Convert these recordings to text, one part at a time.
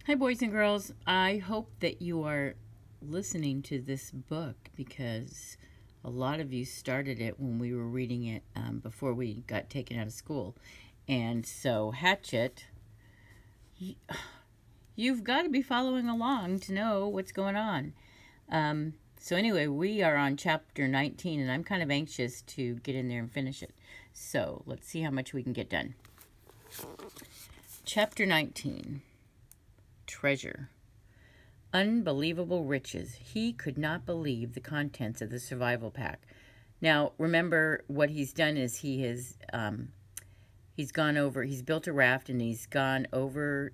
Hi, boys and girls. I hope that you are listening to this book because a lot of you started it when we were reading it before we got taken out of school. And so, Hatchet, you've got to be following along to know what's going on. So anyway, we are on chapter 19, and I'm kind of anxious to get in there and finish it. So let's see how much we can get done. Chapter 19. Treasure. Unbelievable riches. He could not believe the contents of the survival pack. Now, remember what he's done is he's built a raft and he's gone over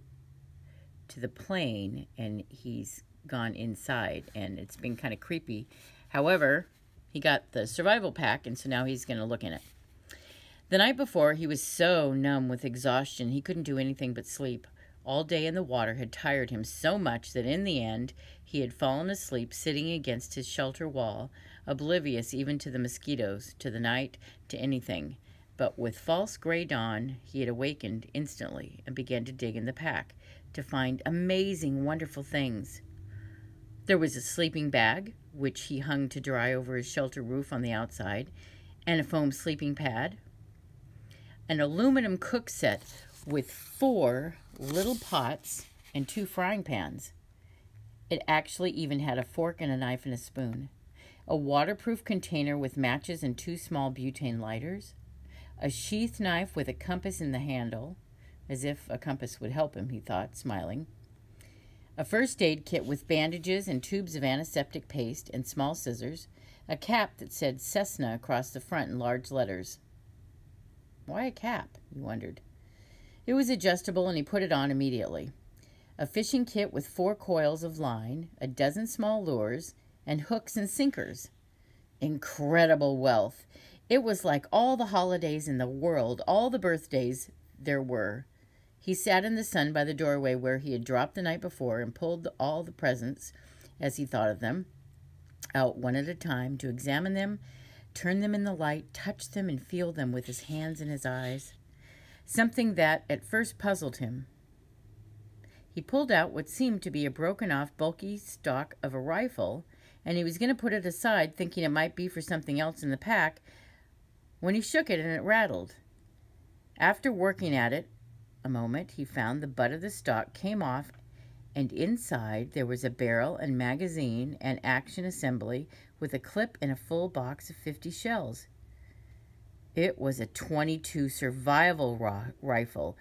to the plane and he's gone inside, and it's been kind of creepy. However, he got the survival pack, and so now he's going to look in it. The night before, he was so numb with exhaustion he couldn't do anything but sleep. All day in the water had tired him so much that in the end he had fallen asleep sitting against his shelter wall, oblivious even to the mosquitoes, to the night, to anything. But with false gray dawn, he had awakened instantly and began to dig in the pack to find amazing, wonderful things. There was a sleeping bag, which he hung to dry over his shelter roof on the outside, and a foam sleeping pad, an aluminum cook set with 4 little pots and 2 frying pans. It actually even had a fork and a knife and a spoon. A waterproof container with matches and 2 small butane lighters. A sheath knife with a compass in the handle, as if a compass would help him, he thought, smiling. A first aid kit with bandages and tubes of antiseptic paste and small scissors. A cap that said Cessna across the front in large letters. Why a cap? He wondered. It was adjustable and he put it on immediately. A fishing kit with 4 coils of line, a dozen small lures, and hooks and sinkers. Incredible wealth. It was like all the holidays in the world, all the birthdays there were. He sat in the sun by the doorway where he had dropped the night before and pulled all the presents, as he thought of them, out one at a time to examine them, turn them in the light, touch them, and feel them with his hands and his eyes. Something that at first puzzled him. He pulled out what seemed to be a broken-off, bulky stock of a rifle, and he was going to put it aside, thinking it might be for something else in the pack, when he shook it and it rattled. After working at it a moment, he found the butt of the stock came off, and inside there was a barrel and magazine and action assembly with a clip and a full box of 50 shells. It was a .22 survival rifle.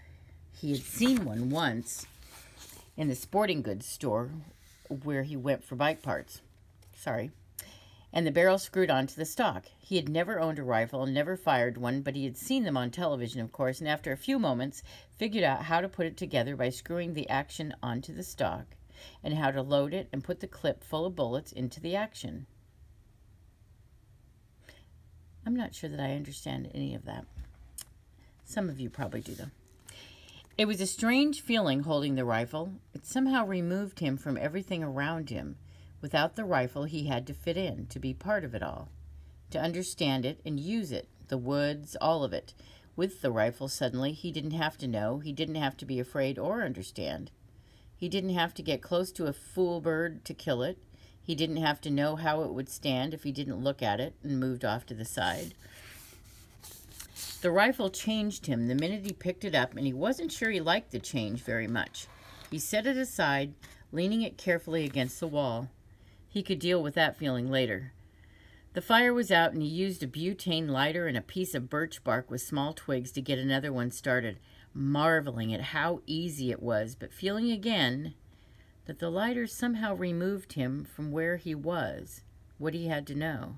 He had seen one once in the sporting goods store where he went for bike parts. And the barrel screwed onto the stock. He had never owned a rifle and never fired one, but he had seen them on television, of course, and after a few moments figured out how to put it together by screwing the action onto the stock and how to load it and put the clip full of bullets into the action. I'm not sure that I understand any of that. Some of you probably do, though. It was a strange feeling holding the rifle. It somehow removed him from everything around him. Without the rifle, he had to fit in, to be part of it all, to understand it and use it, the woods, all of it. With the rifle, suddenly, he didn't have to know, he didn't have to be afraid or understand. He didn't have to get close to a fool bird to kill it. He didn't have to know how it would stand if he didn't look at it and moved off to the side. The rifle changed him the minute he picked it up, and he wasn't sure he liked the change very much. He set it aside, leaning it carefully against the wall. He could deal with that feeling later. The fire was out, and he used a butane lighter and a piece of birch bark with small twigs to get another one started, marveling at how easy it was, but feeling again that the lighter somehow removed him from where he was, what he had to know.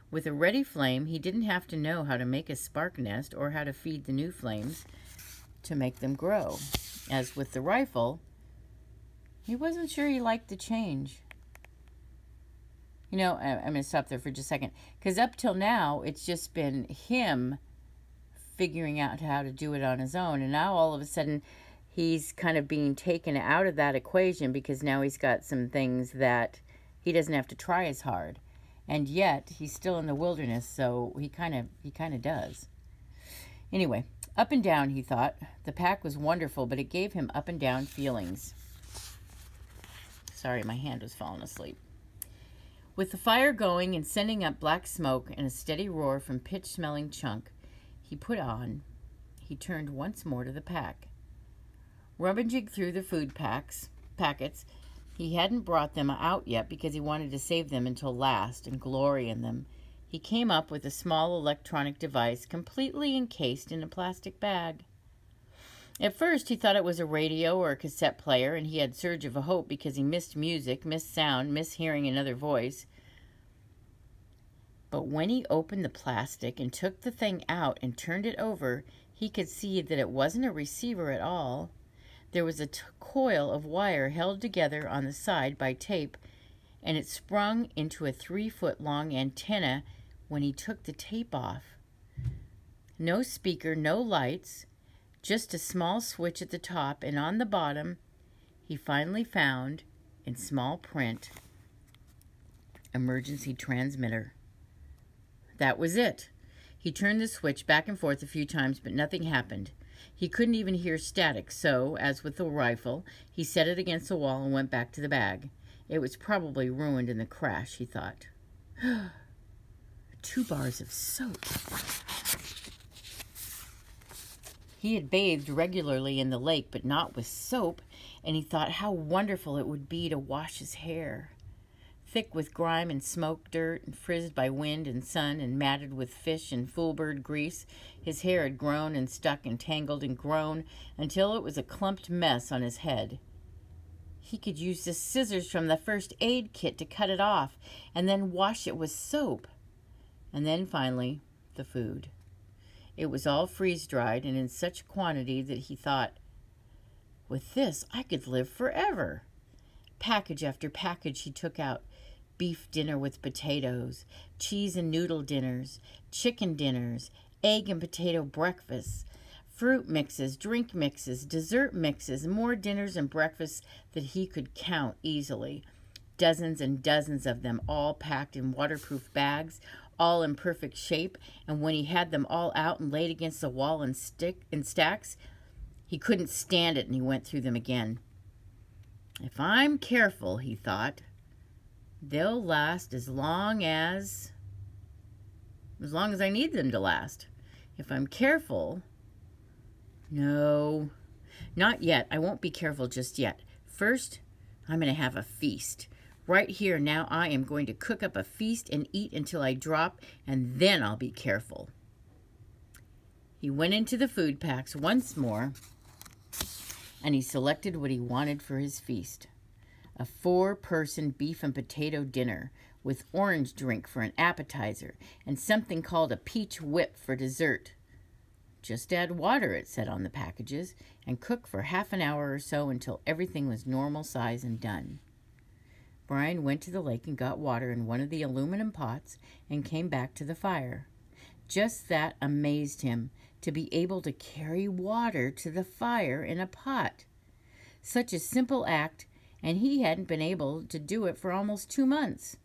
With a ready flame, he didn't have to know how to make a spark nest or how to feed the new flames to make them grow. As with the rifle, he wasn't sure he liked the change. You know, I'm going to stop there for just a second, because up till now, it's just been him figuring out how to do it on his own, and now all of a sudden, he's kind of being taken out of that equation because now he's got some things that he doesn't have to try as hard. And yet, he's still in the wilderness, so he kind of does. Anyway, up and down, he thought. The pack was wonderful, but it gave him up and down feelings. Sorry, my hand was falling asleep. With the fire going and sending up black smoke and a steady roar from pitch-smelling chunk he turned once more to the pack. Rummaging through the food packets, he hadn't brought them out yet because he wanted to save them until last and glory in them. He came up with a small electronic device completely encased in a plastic bag. At first, he thought it was a radio or a cassette player, and he had a surge of hope because he missed music, missed sound, missed hearing another voice. But when he opened the plastic and took the thing out and turned it over, he could see that it wasn't a receiver at all. There was a coil of wire held together on the side by tape, and it sprung into a 3-foot-long antenna when he took the tape off. No speaker, no lights, just a small switch at the top, and on the bottom, he finally found, in small print, emergency transmitter. That was it. He turned the switch back and forth a few times, but nothing happened. He couldn't even hear static, so, as with the rifle, he set it against the wall and went back to the bag. It was probably ruined in the crash, he thought. 2 bars of soap. He had bathed regularly in the lake, but not with soap, and he thought how wonderful it would be to wash his hair. Thick with grime and smoke dirt, and frizzed by wind and sun, and matted with fish and foolbird grease, his hair had grown and stuck and tangled and grown until it was a clumped mess on his head. He could use the scissors from the first aid kit to cut it off, and then wash it with soap. And then, finally, the food. It was all freeze-dried and in such quantity that he thought, with this, I could live forever. Package after package he took out. Beef dinner with potatoes, cheese and noodle dinners, chicken dinners, egg and potato breakfasts, fruit mixes, drink mixes, dessert mixes, more dinners and breakfasts that he could count easily. Dozens and dozens of them, all packed in waterproof bags, all in perfect shape, and when he had them all out and laid against the wall in stacks, he couldn't stand it, and he went through them again. If I'm careful, he thought, they'll last as long as I need them to last. If I'm careful... No, not yet. I won't be careful just yet. First, I'm going to have a feast. Right here now, I am going to cook up a feast and eat until I drop, and then I'll be careful. He went into the food packs once more, and he selected what he wanted for his feast. A 4-person beef and potato dinner with orange drink for an appetizer and something called a peach whip for dessert. Just add water, it said on the packages, and cook for half an hour or so until everything was normal size and done. Brian went to the lake and got water in one of the aluminum pots and came back to the fire. Just that amazed him, to be able to carry water to the fire in a pot. Such a simple act, and he hadn't been able to do it for almost 2 months.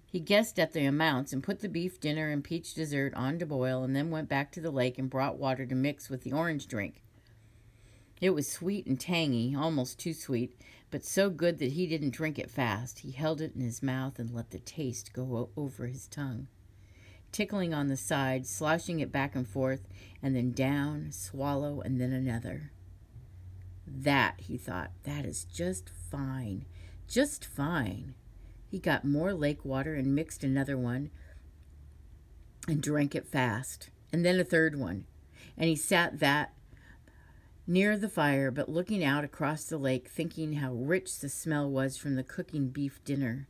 He guessed at the amounts and put the beef dinner and peach dessert on to boil, and then went back to the lake and brought water to mix with the orange drink. It was sweet and tangy, almost too sweet, but so good that he didn't drink it fast. He held it in his mouth and let the taste go over his tongue, tickling on the side, sloshing it back and forth, and then down, swallow, and then another. That, he thought, that is just fine. Just fine. He got more lake water and mixed another one and drank it fast, and then a third one. And he sat that near the fire, but looking out across the lake, thinking how rich the smell was from the cooking beef dinner.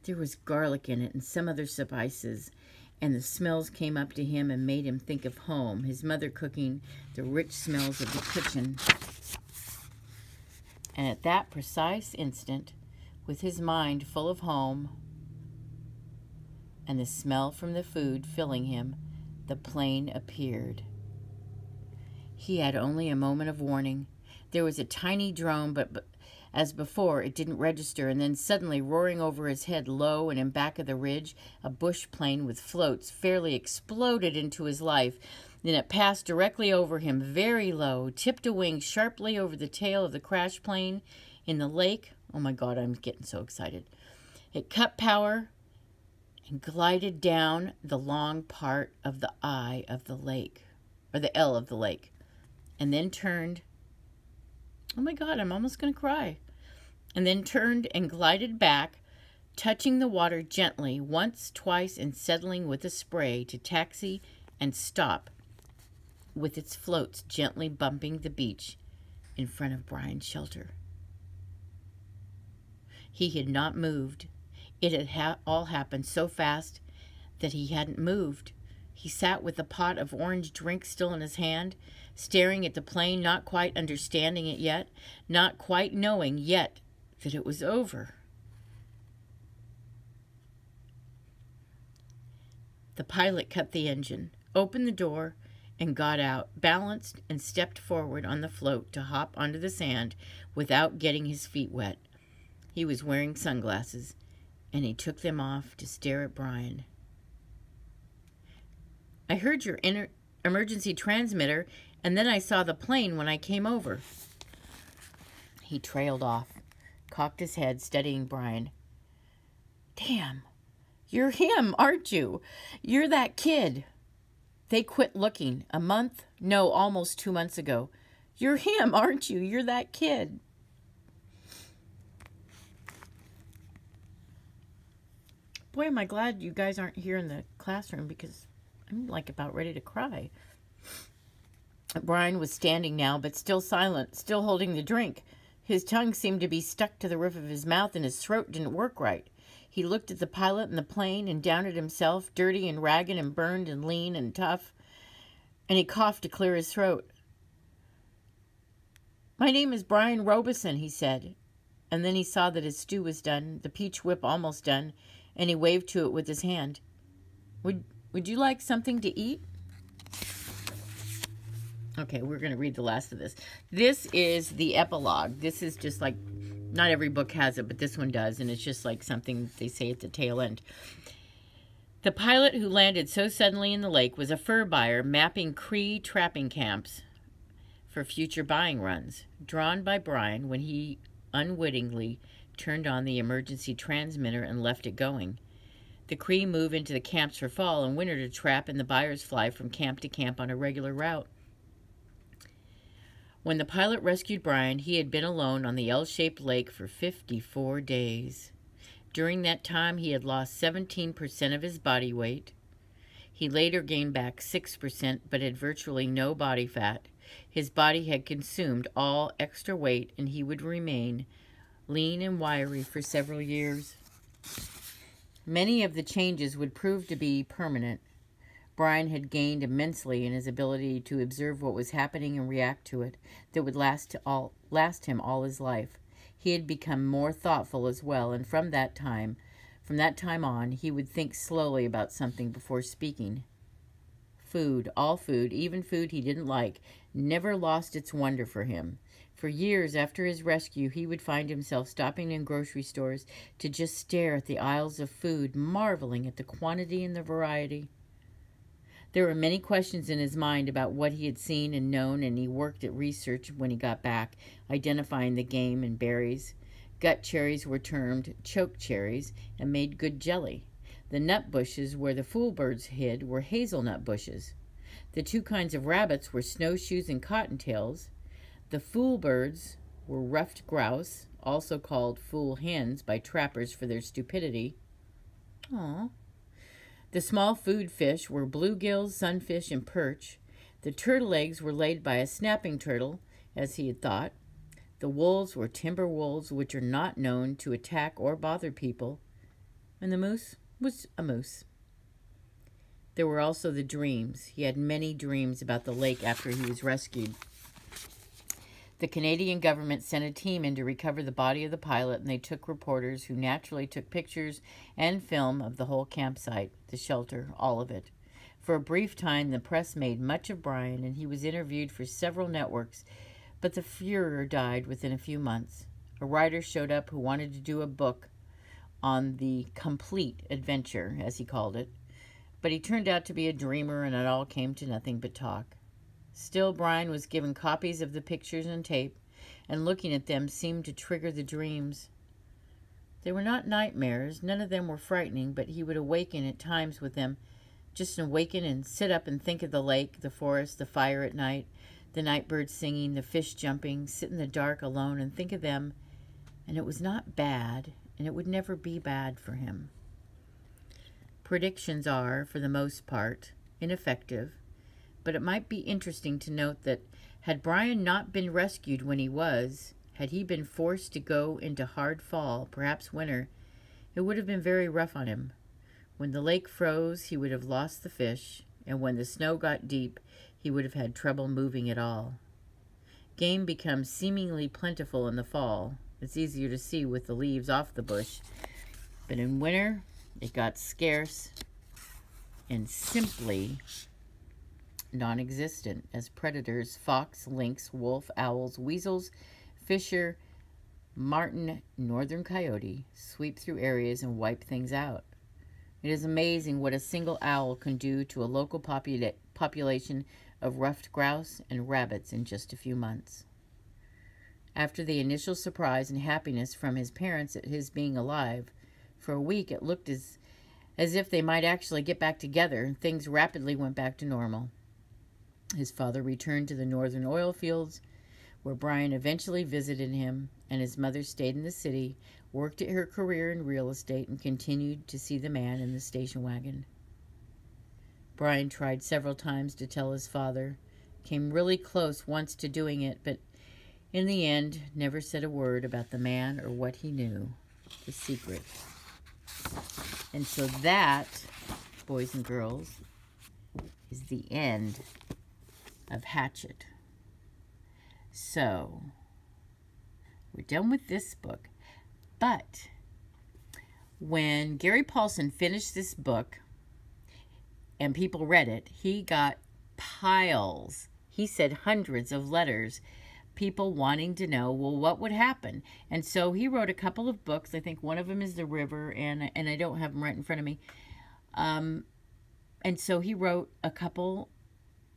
There was garlic in it and some other spices, and the smells came up to him and made him think of home, his mother cooking, the rich smells of the kitchen. And at that precise instant, with his mind full of home and the smell from the food filling him, the plane appeared. He had only a moment of warning. There was a tiny drone, but as before, it didn't register, and then suddenly, roaring over his head low and in back of the ridge, a bush plane with floats fairly exploded into his life, Then it passed directly over him, very low, tipped a wing sharply over the tail of the crash plane in the lake. Oh my God, I'm getting so excited. It cut power and glided down the long part of the eye of the lake, or the L of the lake, and then turned. Oh my God, I'm almost going to cry. And then turned and glided back, touching the water gently once, twice, and settling with a spray to taxi and stop, with its floats gently bumping the beach in front of Brian's shelter. He had not moved. It had all happened so fast that he hadn't moved. He sat with the pot of orange drink still in his hand, staring at the plane, not quite understanding it yet, not quite knowing yet that it was over. The pilot cut the engine, opened the door, and got out, balanced and stepped forward on the float to hop onto the sand without getting his feet wet. He was wearing sunglasses, and he took them off to stare at Brian. I heard your emergency transmitter, and then I saw the plane when I came over. He trailed off, cocked his head, studying Brian. Damn, you're him, aren't you? You're that kid. They quit looking a month, no, almost 2 months ago. You're him, aren't you? You're that kid. Boy, am I glad you guys aren't here in the classroom, because I'm like about ready to cry. Brian was standing now, but still silent, still holding the drink. His tongue seemed to be stuck to the roof of his mouth, and his throat didn't work right. He looked at the pilot and the plane and down at himself, dirty and ragged and burned and lean and tough, and he coughed to clear his throat. My name is Brian Robeson, he said, and then he saw that his stew was done, the peach whip almost done, and he waved to it with his hand. Would you like something to eat? Okay, we're going to read the last of this. This is the epilogue. This is just like, not every book has it, but this one does, and it's just like something they say at the tail end. The pilot who landed so suddenly in the lake was a fur buyer mapping Cree trapping camps for future buying runs, drawn by Brian when he unwittingly turned on the emergency transmitter and left it going. The Cree move into the camps for fall and winter to trap, and the buyers fly from camp to camp on a regular route. When the pilot rescued Brian, he had been alone on the L-shaped lake for 54 days. During that time, he had lost 17% of his body weight. He later gained back 6%, but had virtually no body fat. His body had consumed all extra weight, and he would remain lean and wiry for several years. Many of the changes would prove to be permanent. Brian had gained immensely in his ability to observe what was happening and react to it, that would last him all his life. He had become more thoughtful as well, and from that time on, he would think slowly about something before speaking. Food, all food, even food he didn't like, never lost its wonder for him. For years after his rescue, he would find himself stopping in grocery stores to just stare at the aisles of food, marveling at the quantity and the variety. There were many questions in his mind about what he had seen and known, and he worked at research when he got back, identifying the game and berries. Gut cherries were termed choke cherries and made good jelly. The nut bushes where the fool birds hid were hazelnut bushes. The two kinds of rabbits were snowshoes and cottontails. The fool birds were ruffed grouse, also called fool hens by trappers for their stupidity. Aww. The small food fish were bluegills, sunfish, and perch. The turtle eggs were laid by a snapping turtle, as he had thought. The wolves were timber wolves, which are not known to attack or bother people. And the moose was a moose. There were also the dreams. He had many dreams about the lake after he was rescued. The Canadian government sent a team in to recover the body of the pilot, and they took reporters who naturally took pictures and film of the whole campsite, the shelter, all of it. For a brief time, the press made much of Brian, and he was interviewed for several networks, but the furor died within a few months. A writer showed up who wanted to do a book on the complete adventure, as he called it. But he turned out to be a dreamer, and it all came to nothing but talk. Still, Brian was given copies of the pictures and tape, and looking at them seemed to trigger the dreams. They were not nightmares. None of them were frightening, but he would awaken at times with them. Just awaken and sit up and think of the lake, the forest, the fire at night, the night birds singing, the fish jumping, sit in the dark alone and think of them. And it was not bad, and it would never be bad for him. Predictions are, for the most part, ineffective, but it might be interesting to note that had Brian not been rescued when he was, had he been forced to go into hard fall, perhaps winter, it would have been very rough on him. When the lake froze, he would have lost the fish, and when the snow got deep, he would have had trouble moving at all. Game becomes seemingly plentiful in the fall. It's easier to see with the leaves off the bush. But in winter, it got scarce and simply non-existent as predators, fox, lynx, wolf, owls, weasels, fisher, marten, northern coyote, sweep through areas and wipe things out. It is amazing what a single owl can do to a local population of ruffed grouse and rabbits in just a few months. After the initial surprise and happiness from his parents at his being alive, for a week it looked as if they might actually get back together, and things rapidly went back to normal. His father returned to the northern oil fields, where Brian eventually visited him, and his mother stayed in the city, worked at her career in real estate, and continued to see the man in the station wagon. Brian tried several times to tell his father, came really close once to doing it, but in the end never said a word about the man or what he knew, the secret. And so that, boys and girls, is the end of Hatchet. So, we're done with this book. But when Gary Paulson finished this book and people read it, he got piles, he said hundreds of letters, people wanting to know, well, what would happen? And so he wrote a couple of books. I think one of them is The River, and I don't have them right in front of me. And so he wrote a couple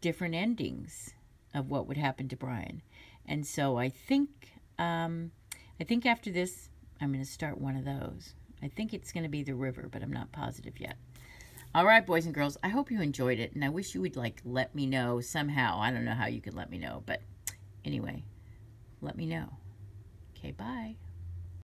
different endings of what would happen to Brian. And so I think after this, I'm going to start one of those. I think it's going to be The River, but I'm not positive yet. All right, boys and girls, I hope you enjoyed it, and I wish you would, let me know somehow. I don't know how you could let me know, but anyway, let me know. Okay, bye.